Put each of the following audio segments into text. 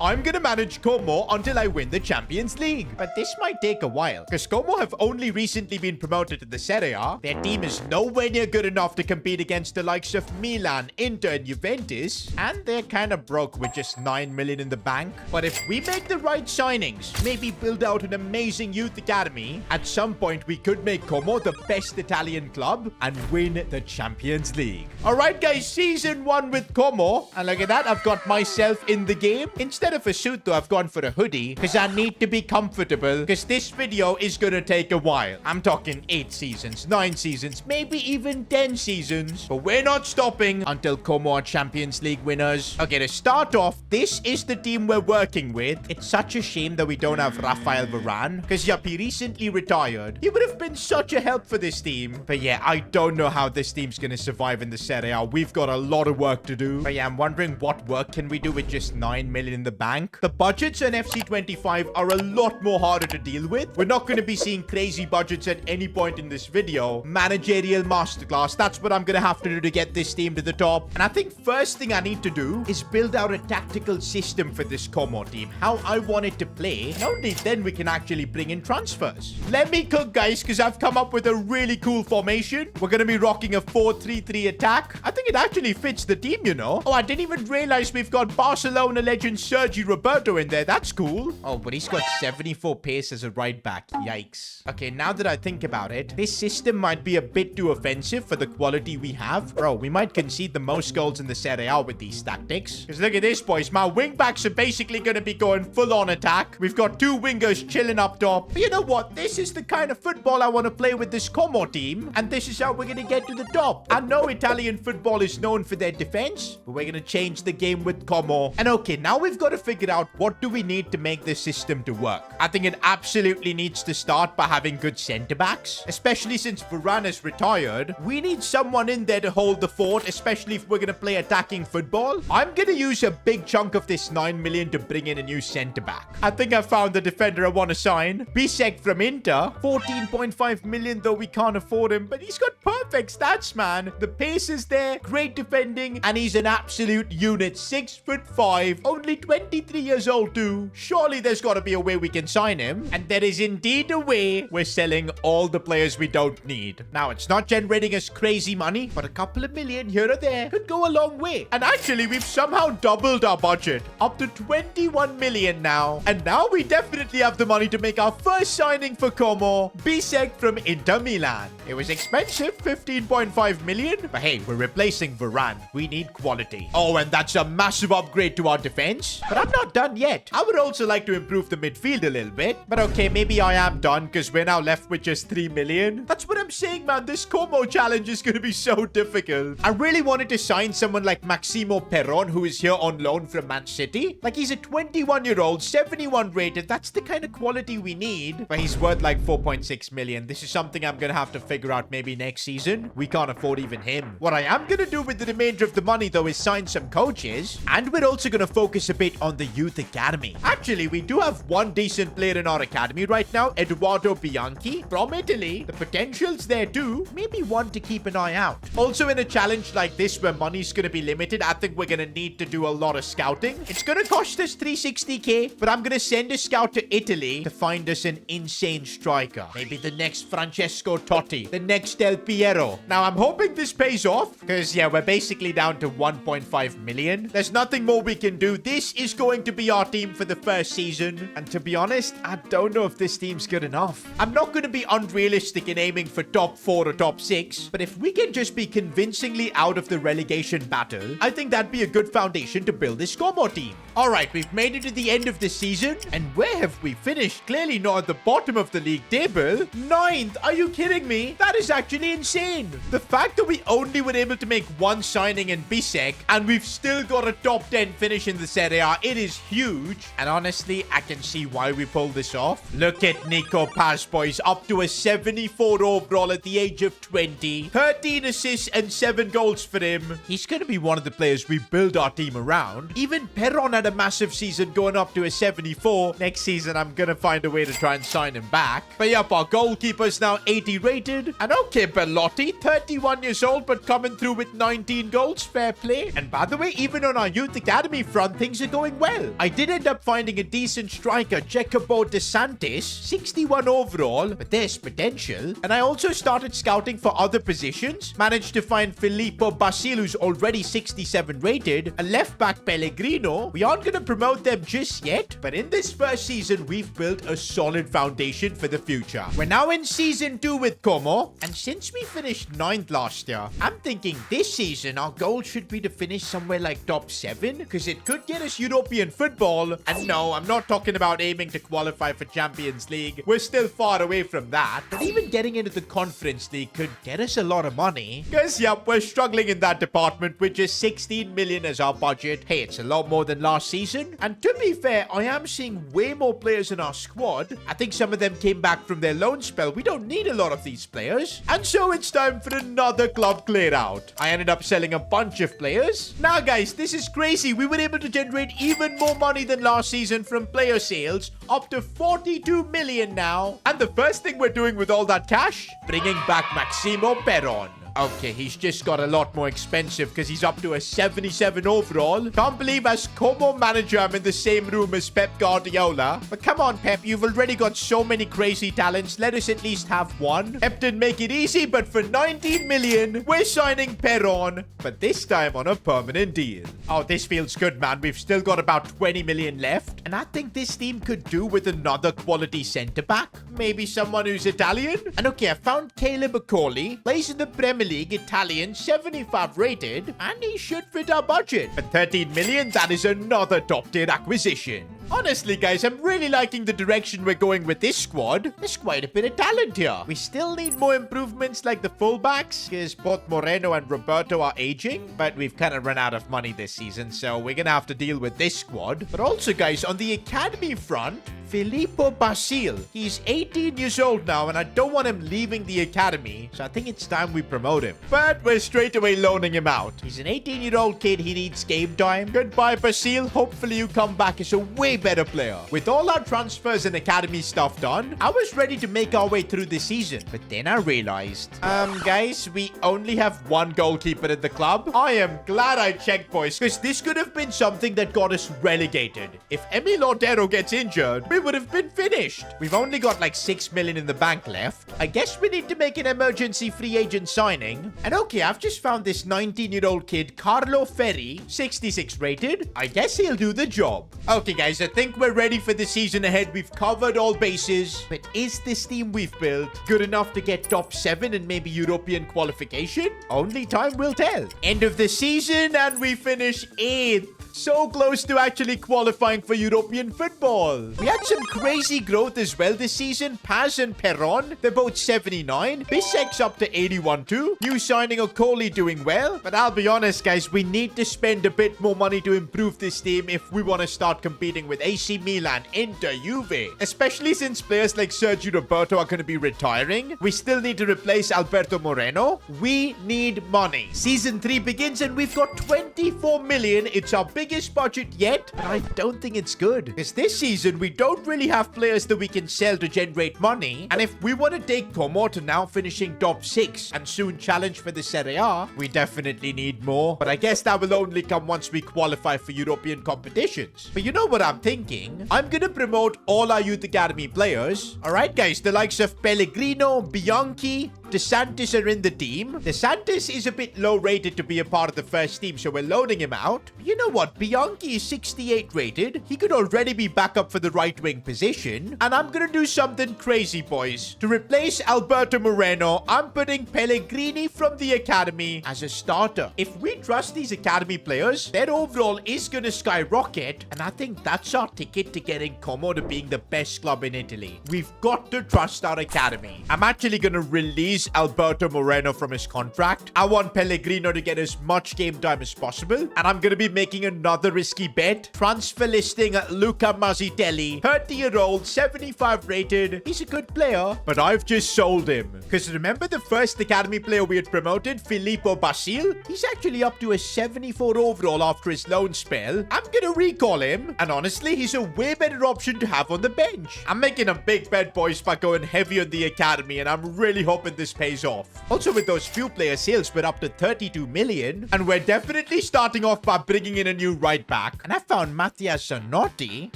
I'm gonna manage Como until I win the Champions League. But this might take a while, because Como have only recently been promoted to the Serie A. Their team is nowhere near good enough to compete against the likes of Milan, Inter, and Juventus. And they're kind of broke with just 9 million in the bank. But if we make the right signings, maybe build out an amazing youth academy, at some point we could make Como the best Italian club and win the Champions League. Alright guys, season 1 with Como. And look at that, I've got myself in the game. Instead of a suit though, I've gone for a hoodie because I need to be comfortable, because this video is gonna take a while. I'm talking 8 seasons, 9 seasons, maybe even 10 seasons. But we're not stopping until Como are Champions League winners. Okay, to start off, this is the team we're working with. It's such a shame that we don't have Rafael Varane, because yup, he recently retired. He would have been such a help for this team. But yeah, I don't know how this team's gonna survive in the Serie A. We've got a lot of work to do. But yeah, I'm wondering what work can we do with just 9 million in the bank. The budgets on FC25 are a lot more harder to deal with. We're not going to be seeing crazy budgets at any point in this video. Managerial masterclass, that's what I'm going to have to do to get this team to the top. And I think first thing I need to do is build out a tactical system for this Como team, how I want it to play, and only then we can actually bring in transfers. Let me cook, guys, because I've come up with a really cool formation. We're going to be rocking a 4-3-3 attack. I think it actually fits the team, you know. Oh, I didn't even realize we've got Barcelona legend Sergi Roberto in there. That's cool. Oh, but he's got 74 pace as a right back. Yikes. Okay, now that I think about it, this system might be a bit too offensive for the quality we have. Bro, we might concede the most goals in the Serie A with these tactics. Because look at this, boys. My wing backs are basically going to be going full on attack. We've got 2 wingers chilling up top. But you know what? This is the kind of football I want to play with this Como team. And this is how we're going to get to the top. I know Italian football is known for their defense, but we're going to change the game with Como. And okay, now we've got to figure out what do we need to make this system to work. I think it absolutely needs to start by having good center backs, especially since Varane is retired. We need someone in there to hold the fort, especially if we're going to play attacking football. I'm going to use a big chunk of this 9 million to bring in a new center back. I think I found the defender I want to sign. Bisek from Inter. 14.5 million though, we can't afford him, but he's got perfect stats, man. The pace is there, great defending, and he's an absolute unit. 6'5", only 23 years old too. Surely there's got to be a way we can sign him. And there is indeed a way. We're selling all the players we don't need. Now, it's not generating us crazy money, but a couple of million here or there could go a long way. And actually, we've somehow doubled our budget, up to 21 million now. And now we definitely have the money to make our first signing for Como, Bisek from Inter Milan. It was expensive, 15.5 million, but hey, we're replacing Varane. We need quality. Oh, and that's a massive upgrade to our defense. But I'm not done yet. I would also like to improve the midfield a little bit. But okay, maybe I am done because we're now left with just 3 million. That's what I'm saying, man. This Como challenge is going to be so difficult. I really wanted to sign someone like Maximo Perron, who is here on loan from Man City. Like, he's a 21-year-old, 71 rated. That's the kind of quality we need. But he's worth like 4.6 million. This is something I'm going to have to figure out maybe next season. We can't afford even him. What I am going to do with the remainder of the money, though, is sign some coaches. And we're also going to focus a bit on the youth academy. Actually, we do have one decent player in our academy right now, Eduardo Bianchi from Italy. The potential's there too. Maybe one to keep an eye out. Also, in a challenge like this where money's going to be limited, I think we're going to need to do a lot of scouting. It's going to cost us 360k, but I'm going to send a scout to Italy to find us an insane striker. Maybe the next Francesco Totti, the next Del Piero. Now, I'm hoping this pays off because, yeah, we're basically down to 1.5 million. There's nothing more we can do. This is going to be our team for the first season. And to be honest, I don't know if this team's good enough. I'm not going to be unrealistic in aiming for top 4 or top 6, but if we can just be convincingly out of the relegation battle, I think that'd be a good foundation to build this Como team. Alright, we've made it to the end of the season, and where have we finished? Clearly not at the bottom of the league table. 9th? Are you kidding me? That is actually insane. The fact that we only were able to make one signing in Bisek, and we've still got a top 10 finish in the Serie A, it is huge. And honestly, I can see why we pulled this off. Look at Nico Paz, boys, up to a 74 overall at the age of 20. 13 assists and 7 goals for him. He's going to be one of the players we build our team around. Even Perron had a massive season going up to a 74. Next season, I'm going to find a way to try and sign him back. But yep, our goalkeeper's now 80 rated. And okay, Bellotti, 31 years old, but coming through with 19 goals. Fair play. And by the way, even on our youth academy front, things are going doing well. I did end up finding a decent striker, Jacobo De Santis, 61 overall, but there's potential. And I also started scouting for other positions. Managed to find Filippo Basile, who's already 67 rated, a left-back Pellegrino. We aren't going to promote them just yet, but in this first season, we've built a solid foundation for the future. We're now in season 2 with Como, and since we finished 9th last year, I'm thinking this season our goal should be to finish somewhere like top 7, because it could get us European football. And no, I'm not talking about aiming to qualify for Champions League. We're still far away from that, but even getting into the Conference League could get us a lot of money. Because yep, we're struggling in that department with just 16 million as our budget. Hey, it's a lot more than last season. And to be fair, I am seeing way more players in our squad. I think some of them came back from their loan spell. We don't need a lot of these players. And so it's time for another club clear out. I ended up selling a bunch of players. Now guys, this is crazy. We were able to generate even more money than last season from player sales, up to 42 million now. And the first thing we're doing with all that cash, bringing back Maximo Peron. Okay, he's just got a lot more expensive because he's up to a 77 overall. Can't believe as Como manager, I'm in the same room as Pep Guardiola. But come on, Pep, you've already got so many crazy talents. Let us at least have one. Pep didn't make it easy, but for 19 million, we're signing Peron. But this time on a permanent deal. Oh, this feels good, man. We've still got about 20 million left. And I think this team could do with another quality centre-back. Maybe someone who's Italian. And okay, I found Caleb Akoli. Plays in the Premier League, Italian, 75 rated, and he should fit our budget. At 13 million, that is another top-tier acquisition. Honestly, guys, I'm really liking the direction we're going with this squad. There's quite a bit of talent here. We still need more improvements like the fullbacks, because both Moreno and Roberto are aging, but we've kind of run out of money this season, so we're going to have to deal with this squad. But also, guys, on the academy front, Filippo Basile. He's 18 years old now, and I don't want him leaving the academy, so I think it's time we promote him. But we're straight away loaning him out. He's an 18-year-old kid. He needs game time. Goodbye, Basile. Hopefully you come back as a way better player. With all our transfers and academy stuff done, I was ready to make our way through the season, but then I realized, guys, we only have one goalkeeper in the club. I am glad I checked, boys, because this could have been something that got us relegated. If Emil Otero gets injured, we would have been finished. We've only got like 6 million in the bank left. I guess we need to make an emergency free agent signing. And okay, I've just found this 19-year-old kid, Carlo Ferri, 66 rated. I guess he'll do the job. Okay, guys, I think we're ready for the season ahead. We've covered all bases. But is this team we've built good enough to get top 7 and maybe European qualification? Only time will tell. End of the season and we finish 8th. So close to actually qualifying for European football. We had some crazy growth as well this season. Paz and Peron, they're both 79. Bisek's up to 81 too. New signing Okoli doing well. But I'll be honest, guys, we need to spend a bit more money to improve this team if we want to start competing with AC Milan, Inter, Juve. Especially since players like Sergio Roberto are going to be retiring. We still need to replace Alberto Moreno. We need money. Season 3 begins and we've got 24 million. It's our biggest budget yet, but I don't think it's good. Because this season, we don't really have players that we can sell to generate money. And if we want to take Como to now finishing top 6 and soon challenge for the Serie A, we definitely need more. But I guess that will only come once we qualify for European competitions. But you know what I'm thinking? I'm going to promote all our Youth Academy players. Alright guys, the likes of Pellegrino, Bianchi, De Santis are in the team. De Santis is a bit low rated to be a part of the first team, so we're loading him out. You know what? Bianchi is 68 rated. He could already be back up for the right wing position. And I'm gonna do something crazy, boys. To replace Alberto Moreno, I'm putting Pellegrini from the academy as a starter. If we trust these academy players, their overall is gonna skyrocket. And I think that's our ticket to getting Como to being the best club in Italy. We've got to trust our academy. I'm actually gonna release Alberto Moreno from his contract. I want Pellegrino to get as much game time as possible. And I'm going to be making another risky bet. Transfer listing Luca Mazzitelli, 30-year-old, 75 rated. He's a good player, but I've just sold him. Because remember the first academy player we had promoted, Filippo Basile? He's actually up to a 74 overall after his loan spell. I'm going to recall him. And honestly, he's a way better option to have on the bench. I'm making a big bet, boys, by going heavy on the academy. And I'm really hoping this this pays off. Also, with those few player sales, we're up to 32 million. And we're definitely starting off by bringing in a new right back. And I found Matthias Zanotti,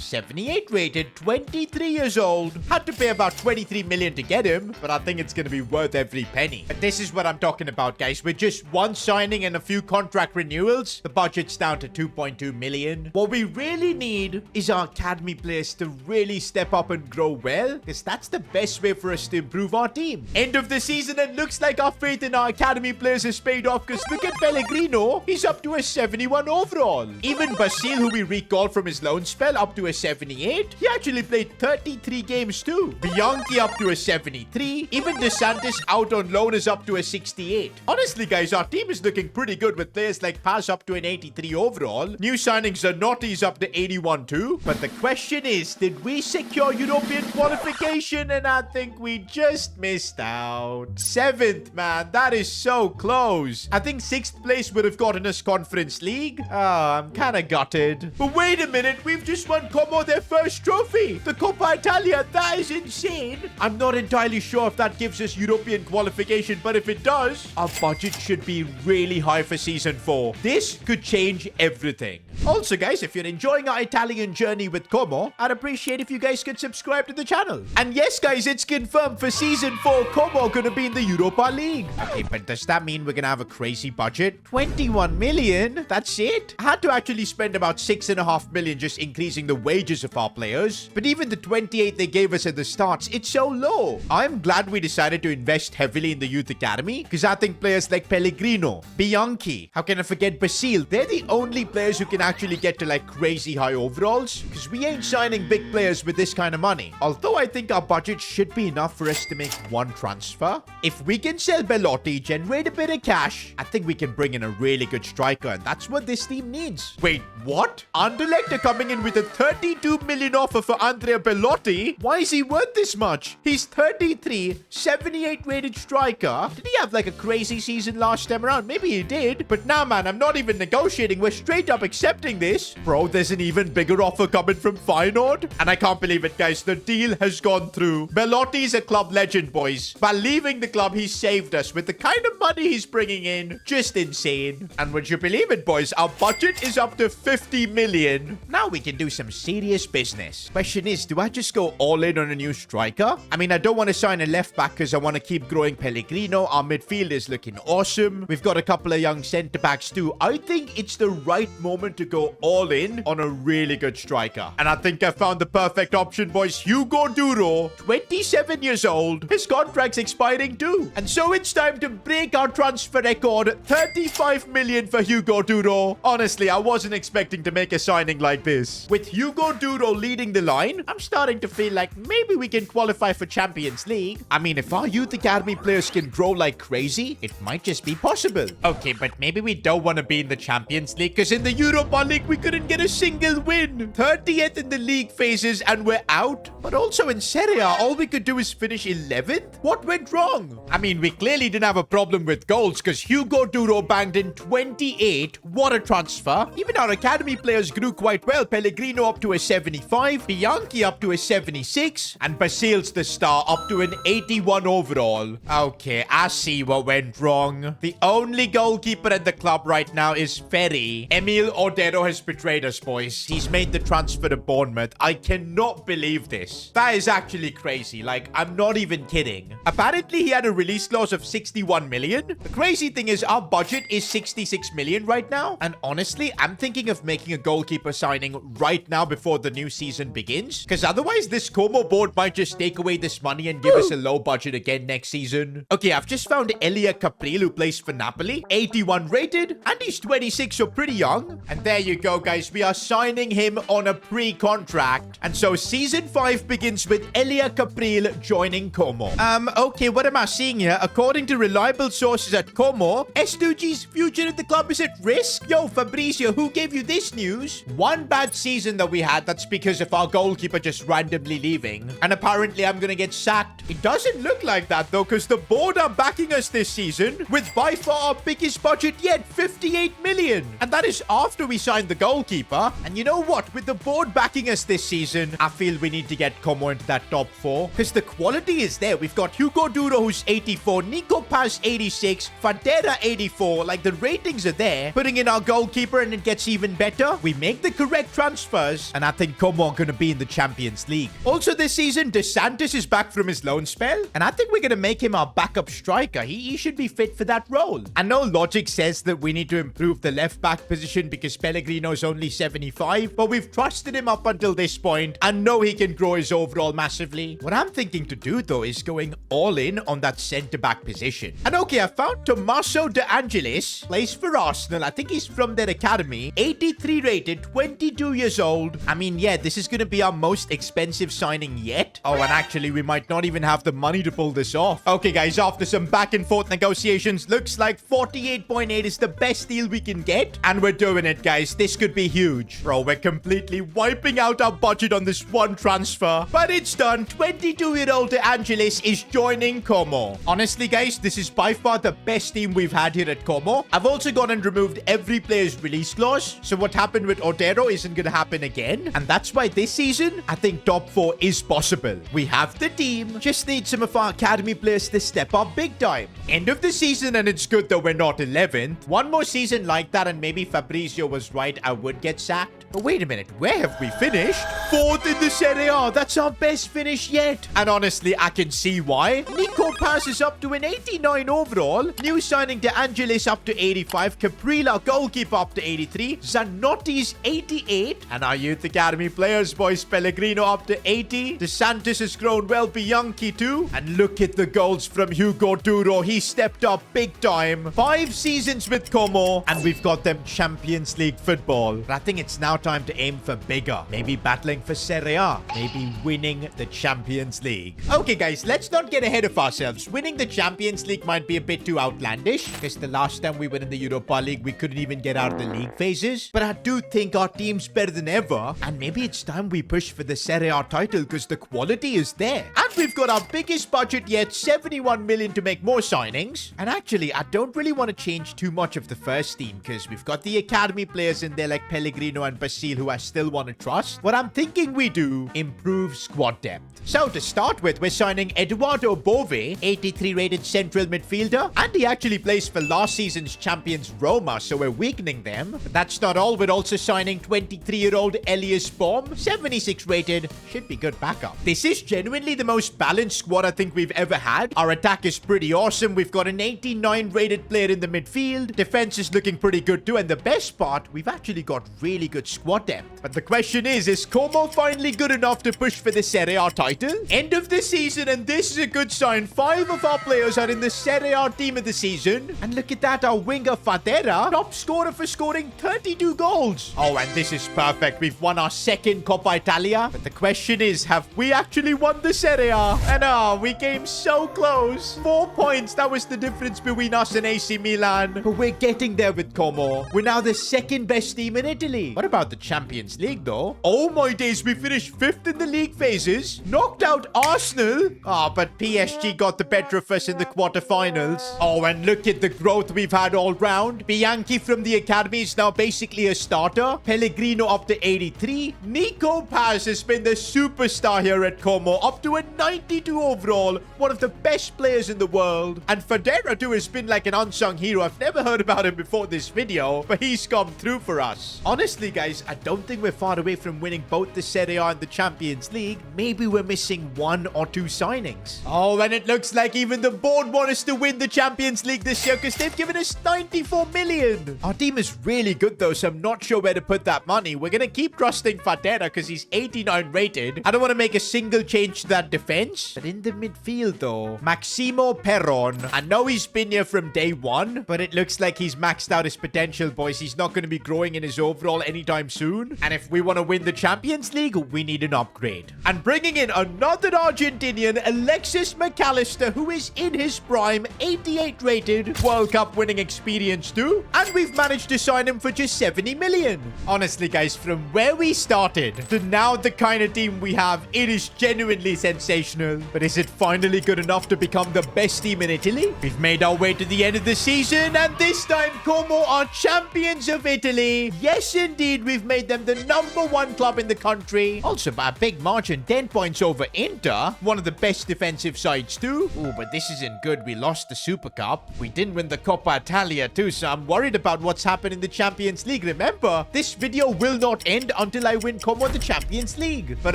78 rated, 23 years old. Had to pay about 23 million to get him, but I think it's going to be worth every penny. But this is what I'm talking about, guys. With just one signing and a few contract renewals, the budget's down to 2.2 million. What we really need is our academy players to really step up and grow well, because that's the best way for us to improve our team. End of the season, and looks like our faith in our academy players has paid off, because look at Pellegrino. He's up to a 71 overall. Even Basile, who we recalled from his loan spell, up to a 78. He actually played 33 games too. Bianchi up to a 73. Even DeSantis out on loan is up to a 68. Honestly, guys, our team is looking pretty good with players like Paz up to an 83 overall. New signings Zanotti's up to 81 too. But the question is, did we secure European qualification? And I think we just missed out. 7th, man. That is so close. I think 6th place would have gotten us Conference League. Oh, I'm kind of gutted. But wait a minute. We've just won Como their first trophy. The Coppa Italia. That is insane. I'm not entirely sure if that gives us European qualification, but if it does, our budget should be really high for Season 4. This could change everything. Also, guys, if you're enjoying our Italian journey with Como, I'd appreciate if you guys could subscribe to the channel. And yes, guys, it's confirmed for Season 4, Como gonna be in the Europa League. Okay, but does that mean we're gonna have a crazy budget? 21 million? That's it? I had to actually spend about 6.5 million just increasing the wages of our players. But even the 28 they gave us at the start, it's so low. I'm glad we decided to invest heavily in the youth academy, because I think players like Pellegrino, Bianchi, how can I forget Basile? They're the only players who can actually get to like crazy high overalls, because we ain't signing big players with this kind of money. Although I think our budget should be enough for us to make one transfer. If we can sell Belotti, generate a bit of cash, I think we can bring in a really good striker, and that's what this team needs. Wait, what? Anderlecht are coming in with a 32 million offer for Andrea Belotti? Why is he worth this much? He's 33, 78 rated striker. Did he have like a crazy season last time around? Maybe he did. But now, man, I'm not even negotiating. We're straight up accepting this. Bro, there's an even bigger offer coming from Feyenoord. And I can't believe it, guys. The deal has gone through. Belotti's a club legend, boys. By leaving the club, he saved us with the kind of money he's bringing in. Just insane. And would you believe it, boys? Our budget is up to 50 million. Now we can do some serious business. Question is, do I just go all in on a new striker? I mean, I don't want to sign a left back because I want to keep growing Pellegrino. Our midfield is looking awesome. We've got a couple of young centre backs too. I think it's the right moment to go all in on a really good striker. And I think I found the perfect option, boys. Hugo Duro, 27 years old. His contract's expiring too. And so it's time to break our transfer record. 35 million for Hugo Duro. Honestly, I wasn't expecting to make a signing like this. With Hugo Duro leading the line, I'm starting to feel like maybe we can qualify for Champions League. I mean, if our youth academy players can grow like crazy, it might just be possible. Okay, but maybe we don't want to be in the Champions League, because in the Europa League, we couldn't get a single win. 30th in the league phases and we're out. But also in Serie A, all we could do is finish 11th? What went wrong? I mean, we clearly didn't have a problem with goals, because Hugo Duro banged in 28. What a transfer. Even our academy players grew quite well. Pellegrino up to a 75, Bianchi up to a 76, and Basile's the star up to an 81 overall. Okay, I see what went wrong. The only goalkeeper at the club right now is Ferry. Emil Odero has betrayed us, boys. He's made the transfer to Bournemouth. I cannot believe this. That is actually crazy. Like, I'm not even kidding. Apparently, he had a release clause of 61 million. The crazy thing is our budget is 66 million right now. And honestly, I'm thinking of making a goalkeeper signing right now before the new season begins. Because otherwise, this Como board might just take away this money and give us a low budget again next season. Okay, I've just found Elia Capril, who plays for Napoli. 81 rated. And he's 26, so pretty young. And there you go, guys. We are signing him on a pre-contract. And so season 5 begins with Elia Capril joining Como. Okay, what am I seeing here? According to reliable sources at Como, Estuji's future at the club is at risk. Yo, Fabrizio, who gave you this news? One bad season that we had, that's because of our goalkeeper just randomly leaving. And apparently I'm gonna get sacked. It doesn't look like that though, because the board are backing us this season with by far our biggest budget yet, 58 million. And that is after we signed the goalkeeper. And you know what? With the board backing us this season, I feel we need to get Como into that top 4, because the quality is there. We've got Hugo Duro, who's 84, Nico Paz 86, Fadera 84. Like, the ratings are there. Putting in our goalkeeper and it gets even better. We make the correct transfers, and I think Como are going to be in the Champions League. Also this season, DeSantis is back from his loan spell, and I think we're going to make him our backup striker. He should be fit for that role. I know logic says that we need to improve the left back position because Pellegrino's only 75, but we've trusted him up until this point and know he can grow his overall massively. What I'm thinking to do though is going all in on that centre back position. And okay, I found Tommaso De Angelis, plays for Arsenal. I think he's from their academy, 83 rated, 22 years old. I mean, yeah, this is going to be our most expensive signing yet. Oh, and actually we might not even have the money to pull this off. Okay guys, after some back and forth negotiations, looks like 48.8 is the best deal we can get, and we're doing it, guys. This could be huge. Bro, we're completely wiping out our budget on this one transfer, but it's done. 22-year-old De Angelis is joining Como. Honestly guys, this is by far the best team we've had here at Como. I've also gone and removed every player's release clause, so what happened with Otero isn't going to happen again, and that's why this season I think top 4 is possible. We have the team, just need some of our academy players to step up big time. End of the season, and it's good that we're not 11th. One more season like that and maybe Fabrizio was right, I would get sacked. But wait a minute, where have we finished? 4th in the Serie A. That's our best finish yet. And honestly, I can see why. Nico passes up to an 89 overall. New signing De Angelis up to 85. Caprila, goalkeeper, up to 83. Zanotti's 88. And our youth academy players, boys, Pellegrino up to 80. DeSantis has grown well, Bianchi too. And look at the goals from Hugo Duro. He stepped up big time. 5 seasons with Como, and we've got them Champions League football. But I think it's now time to aim for bigger. Maybe battling for Serie A. Maybe winning the Champions League. Okay, guys, let's not get ahead of ourselves. Winning the Champions League might be a bit too outlandish, because the last time we were in the Europa League, we couldn't even get out of the league phases. But I do think our team's better than ever, and maybe it's time we push for the Serie A title, because the quality is there. And we've got our biggest budget yet, 71 million to make more signings. And actually, I don't really want to change too much of the first team, because we've got the academy players in there like Pellegrino and Basile, who I still want to trust. What I'm thinking we do, improve squad depth. So to start with, we're signing Eduardo Bove, 83 rated central midfielder, and he actually plays for last season's champions Roma, so we're weakening them. But that's not all, we're also signing 23-year-old Elias Baum, 76 rated, should be good backup. This is genuinely the most balanced squad I think we've ever had. Our attack is pretty awesome. We've got an 89 rated player in the midfield. Defense is looking pretty good too, and the best part, we've actually got really good squad depth. But the question is Como finally good enough to push for the Serie A title? End of the season, and this is a good sign. 5 of our players are in the Serie A team of the season. And look at that, our winger Fadera, top scorer for scoring 32 goals. Oh, and this is perfect. We've won our second Coppa Italia. But the question is, have we actually won the Serie A? And we came so close. 4 points, that was the difference between us and AC Milan. But we're getting there with Como. We're now the second best team in Italy. What about the Champions League though? Oh my days, we finished 5th in the league phases. Knocked out Arsenal. But PSG got the better of us in the quarterfinals. Oh, and look at the growth we've had all round. Bianchi from the academy is now basically a starter. Pellegrino up to 83. Nico Paz has been the superstar here at Como, up to a 92 overall. One of the best players in the world. And Fadera too has been like an unsung hero. I've never heard about him before this video, but he's come through for us. Honestly, guys, I don't think we're far away from winning both the Serie A and the Champions League. Maybe we're missing 1 or 2 signings. Oh, and it looks like even the board want us to win the Champions League this year, because they've given us 94 million. Our team is really good though, so I'm not sure where to put that money. We're gonna keep trusting Fadera because he's 89 rated. I don't want to make a single change to that defense. But in the midfield though, Maximo Perron. I know he's been here from day 1, but it looks like he's maxed out his potential, boys. He's not going to be growing in his overall anytime soon. And if we want to win the Champions League, we need an upgrade. And bringing in another Argentinian, Alexis McAllister, who is in his prime, 88 rated, World Cup winning experience too. And we've managed to sign him for just 70 million. Honestly, guys, from where we started to now the kind of team we have, it is genuinely sensational. sensational. But is it finally good enough to become the best team in Italy? We've made our way to the end of the season, and this time Como are champions of Italy. Yes, indeed, we've made them the #1 club in the country. Also by a big margin, 10 points over Inter, one of the best defensive sides too. Oh, but this isn't good. We lost the Super Cup. We didn't win the Coppa Italia too, so I'm worried about what's happened in the Champions League. Remember, this video will not end until I win Como the Champions League. But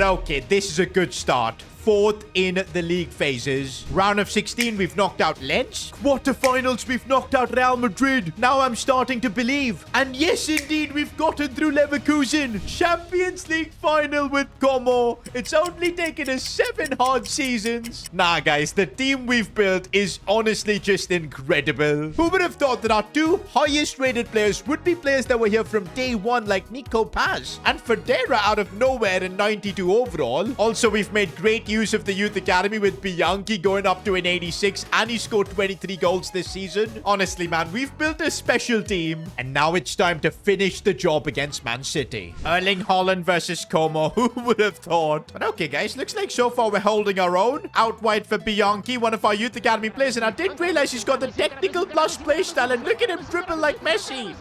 okay, this is a good start. 4th in the league phases. Round of 16, we've knocked out Lens. Quarterfinals, we've knocked out Real Madrid. Now I'm starting to believe. And yes, indeed, we've gotten through Leverkusen. Champions League final with Como. It's only taken us 7 hard seasons. Nah, guys, the team we've built is honestly just incredible. Who would have thought that our 2 highest rated players would be players that were here from day 1, like Nico Paz and Federa out of nowhere in 92 overall. Also, we've made great use of the youth academy with Bianchi going up to an 86, and he scored 23 goals this season. Honestly, man, we've built a special team, and now it's time to finish the job against Man City. Erling Haaland versus Como. Who would have thought? But okay, guys, looks like so far we're holding our own. Out wide for Bianchi, one of our youth academy players, and I didn't realize he's got the technical plus play style, and look at him dribble like Messi.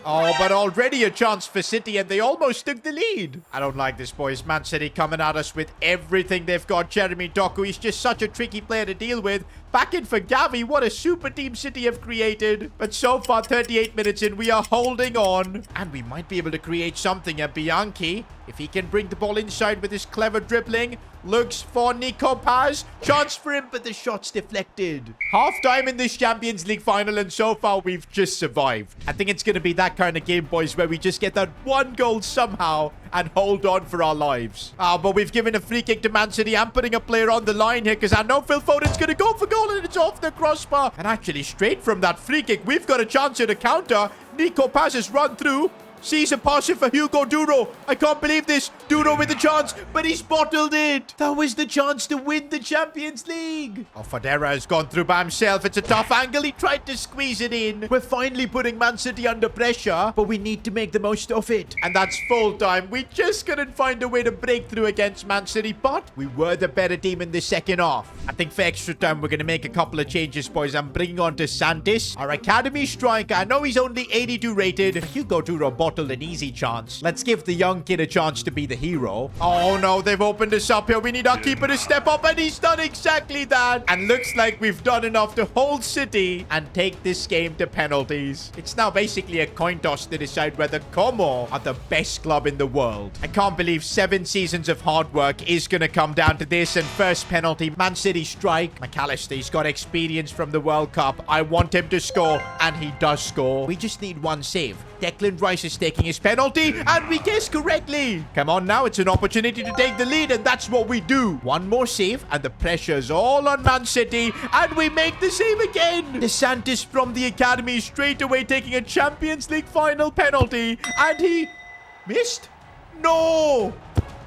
Oh, but already a chance for City, and they almost took the lead. I don't like this, boys. Man City coming at us with everything they've got. Jeremy Doku, he's just such a tricky player to deal with. Back in for Gavi. What a super team City have created. But so far, 38 minutes in, we are holding on. And we might be able to create something at Bianchi. If he can bring the ball inside with his clever dribbling. Looks for Nico Paz. Chance for him, but the shot's deflected. Half-time in this Champions League final, and so far, we've just survived. I think it's going to be that kind of game, boys, where we just get that 1 goal somehow and hold on for our lives. But we've given a free kick to Man City. I'm putting a player on the line here because I know Phil Foden's going to go for goal, and it's off the crossbar. And actually, straight from that free kick, we've got a chance here to counter. Nico Paz has run through. Sees a pass for Hugo Duro. I can't believe this. Duro with the chance, but he's bottled it. That was the chance to win the Champions League. Oh, Federa has gone through by himself. It's a tough angle. He tried to squeeze it in. We're finally putting Man City under pressure, but we need to make the most of it. And that's full time. We just couldn't find a way to break through against Man City, but we were the better team in the second half. I think for extra time, we're going to make a couple of changes, boys. I'm bringing on DeSantis, our academy striker. I know he's only 82 rated, but Hugo Duro bottled an easy chance. Let's give the young kid a chance to be the hero. Oh no, they've opened us up here. We need our keeper to step up, and he's done exactly that. And looks like we've done enough to hold City and take this game to penalties. It's now basically a coin toss to decide whether Como are the best club in the world. I can't believe 7 seasons of hard work is going to come down to this. And first penalty, Man City strike. McAllister, he's got experience from the World Cup. I want him to score, and he does score. We just need 1 save. Declan Rice is taking his penalty, and we guessed correctly. Come on now, it's an opportunity to take the lead, and that's what we do. 1 more save, and the pressure's all on Man City, and we make the save again. DeSantis from the academy straight away taking a Champions League final penalty, and he missed? No!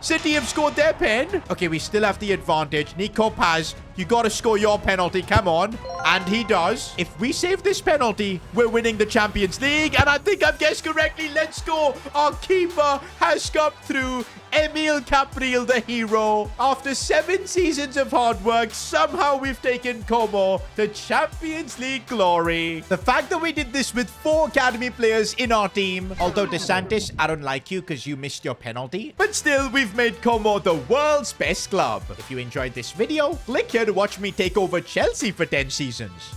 City have scored their pen. Okay, we still have the advantage. Nico Paz, you got to score your penalty. Come on. And he does. If we save this penalty, we're winning the Champions League. And I think I've guessed correctly. Let's go. Our keeper has come through. Emil Capriel, the hero. After 7 seasons of hard work, somehow we've taken Como to Champions League glory. The fact that we did this with 4 academy players in our team. Although DeSantis, I don't like you because you missed your penalty. But still, we've made Como the world's best club. If you enjoyed this video, click here to watch me take over Chelsea for 10 seasons.